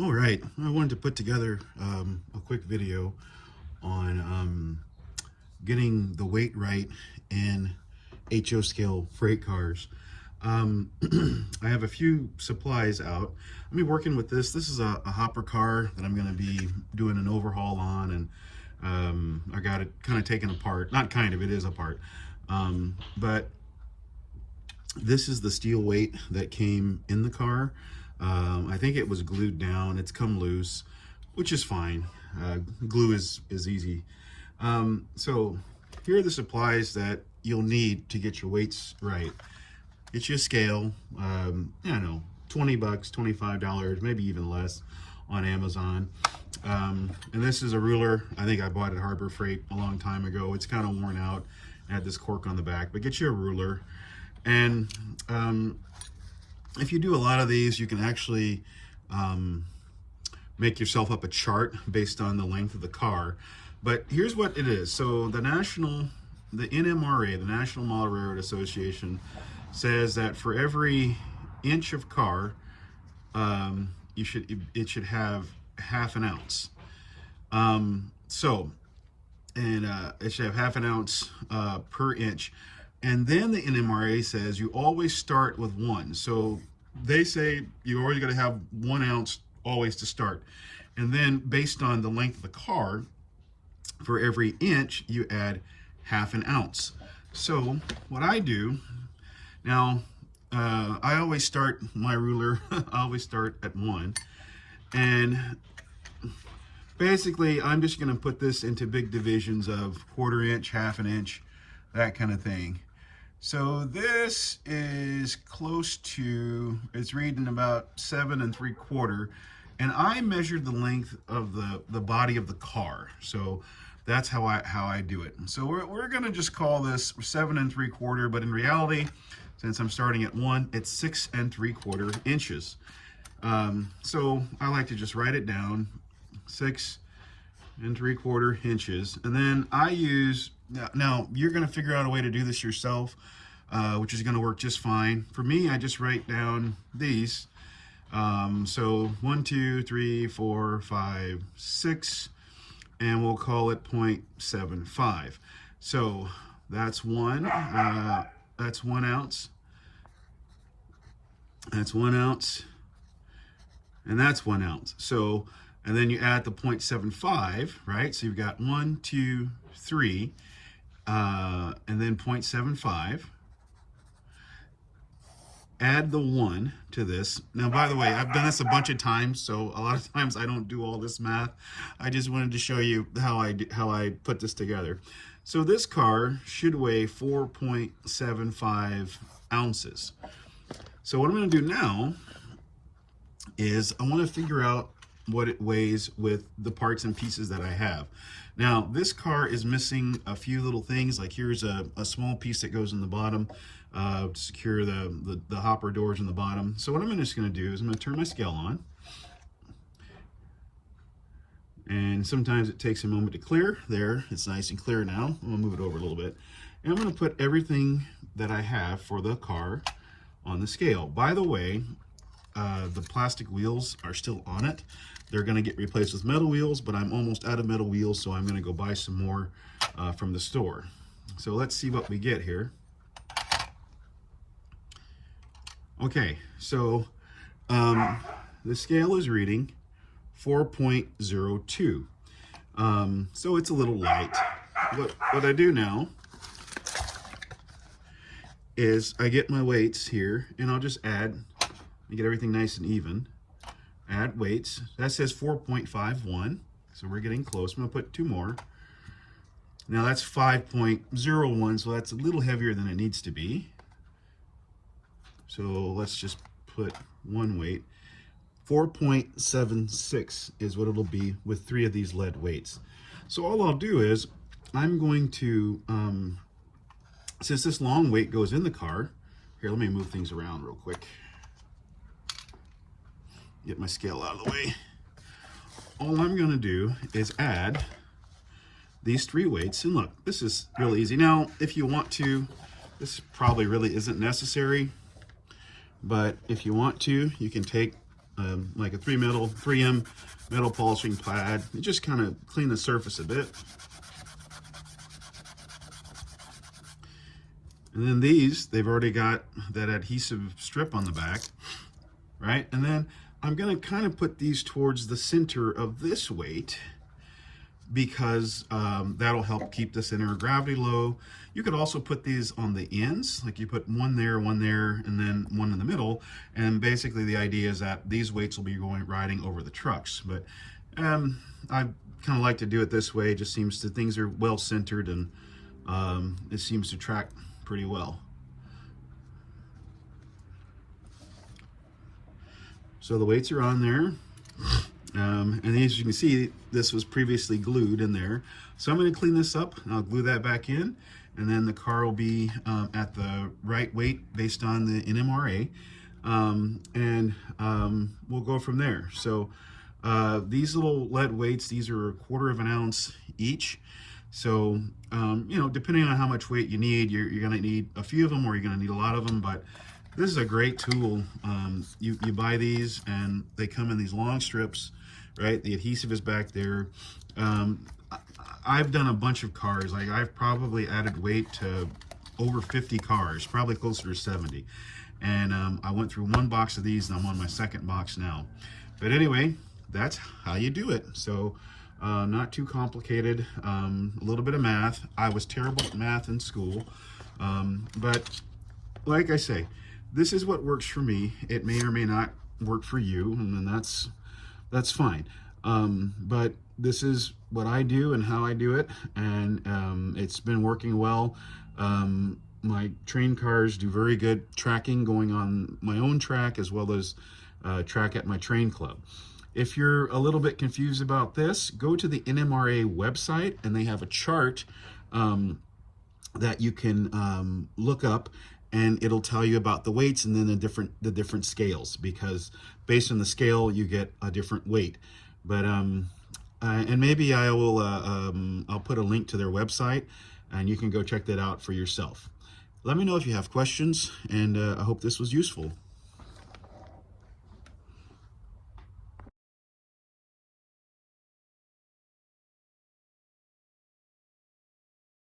All right, I wanted to put together a quick video on getting the weight right in HO scale freight cars. I have a few supplies out. I'm be working with this. This is a hopper car that I'm going to be doing an overhaul on, and I got it kind of taken apart. Not kind of, it is apart. But this is the steel weight that came in the car. I think it was glued down. It's come loose, which is fine. Glue is easy. So here are the supplies that you'll need to get your weights right. Get you a scale, I don't know, 20 bucks, $25, maybe even less on Amazon. And this is a ruler. I think I bought it at Harbor Freight a long time ago. It's kind of worn out. It had this cork on the back, but get you a ruler. And if you do a lot of these, you can actually make yourself up a chart based on the length of the car. But here's what it is. So the NMRA, the National Model Railroad Association, says that for every inch of car, it should have half an ounce. It should have half an ounce per inch. And then the NMRA says you always start with one. So they say you always got to have 1 ounce always to start. And then based on the length of the car, for every inch, you add half an ounce. So what I do, now I always start my ruler, I always start at 1. And basically I'm just going to put this into big divisions of 1/4 inch, half an inch, that kind of thing. So this is close to, it's reading about 7 3/4, and I measured the length of the body of the car. So that's how I do it. So we're gonna just call this 7 3/4, but in reality, since I'm starting at 1, it's 6 3/4 inches. So I like to just write it down, 6 3/4 inches, and then I use. Now, you're going to figure out a way to do this yourself, which is going to work just fine. For me, I just write down these. So 1, 2, 3, 4, 5, 6, and we'll call it 0.75. So that's 1. That's 1 ounce. That's 1 ounce. And that's 1 ounce. So, and then you add the 0.75, right? So you've got 1, 2, 3. And then 0.75. Add the 1 to this. Now, by the way, I've done this a bunch of times, so a lot of times I don't do all this math. I just wanted to show you how I put this together. So this car should weigh 4.75 ounces. So what I'm going to do now is I want to figure out what it weighs with the parts and pieces that I have. Now, this car is missing a few little things, like here's a small piece that goes in the bottom to secure the hopper doors in the bottom. So what I'm just going to do is I'm going to turn my scale on. And sometimes it takes a moment to clear. There, it's nice and clear now. I'm going to move it over a little bit. And I'm going to put everything that I have for the car on the scale. By the way, the plastic wheels are still on it. They're going to get replaced with metal wheels, but I'm almost out of metal wheels, so I'm going to go buy some more from the store. So let's see what we get here. Okay, so the scale is reading 4.02. So it's a little light. What I do now is I get my weights here, and I'll just add. You get everything nice and even. Add weights. That says 4.51, so we're getting close. I'm going to put 2 more. Now that's 5.01, so that's a little heavier than it needs to be. So let's just put 1 weight. 4.76 is what it'll be with 3 of these lead weights. So all I'll do is I'm going to, since this long weight goes in the car, here, let me move things around real quick. Get my scale out of the way. All I'm going to do is add these 3 weights. And look, this is really easy. Now, if you want to, this probably really isn't necessary, but if you want to, you can take like a 3M metal polishing pad. You just kind of clean the surface a bit. And then these, they've already got that adhesive strip on the back, right? And then I'm gonna kind of put these towards the center of this weight because that'll help keep the center of gravity low. You could also put these on the ends, like you put one there, and then one in the middle. And basically the idea is that these weights will be riding over the trucks. But I kind of like to do it this way. It just seems that things are well centered, and it seems to track pretty well. So the weights are on there. And as you can see, this was previously glued in there. So I'm going to clean this up, and I'll glue that back in, and then the car will be at the right weight based on the NMRA, and we'll go from there. So these little lead weights, these are 1/4 of an ounce each. So, you know, depending on how much weight you need, you're going to need a few of them, or you're going to need a lot of them, but this is a great tool. You buy these, and they come in these long strips, right? The adhesive is back there. I've done a bunch of cars. Like, I've probably added weight to over 50 cars, probably closer to 70. And I went through one box of these, and I'm on my second box now. But anyway, that's how you do it. So not too complicated. A little bit of math. I was terrible at math in school. But like I say, this is what works for me. It may or may not work for you, and that's fine. But this is what I do and how I do it, and it's been working well. My train cars do very good tracking going on my own track, as well as track at my train club. If you're a little bit confused about this, go to the NMRA website, and they have a chart that you can look up, and it'll tell you about the weights and then the different scales, because based on the scale you get a different weight. But and maybe I will I'll put a link to their website, and you can go check that out for yourself. Let me know if you have questions, and I hope this was useful.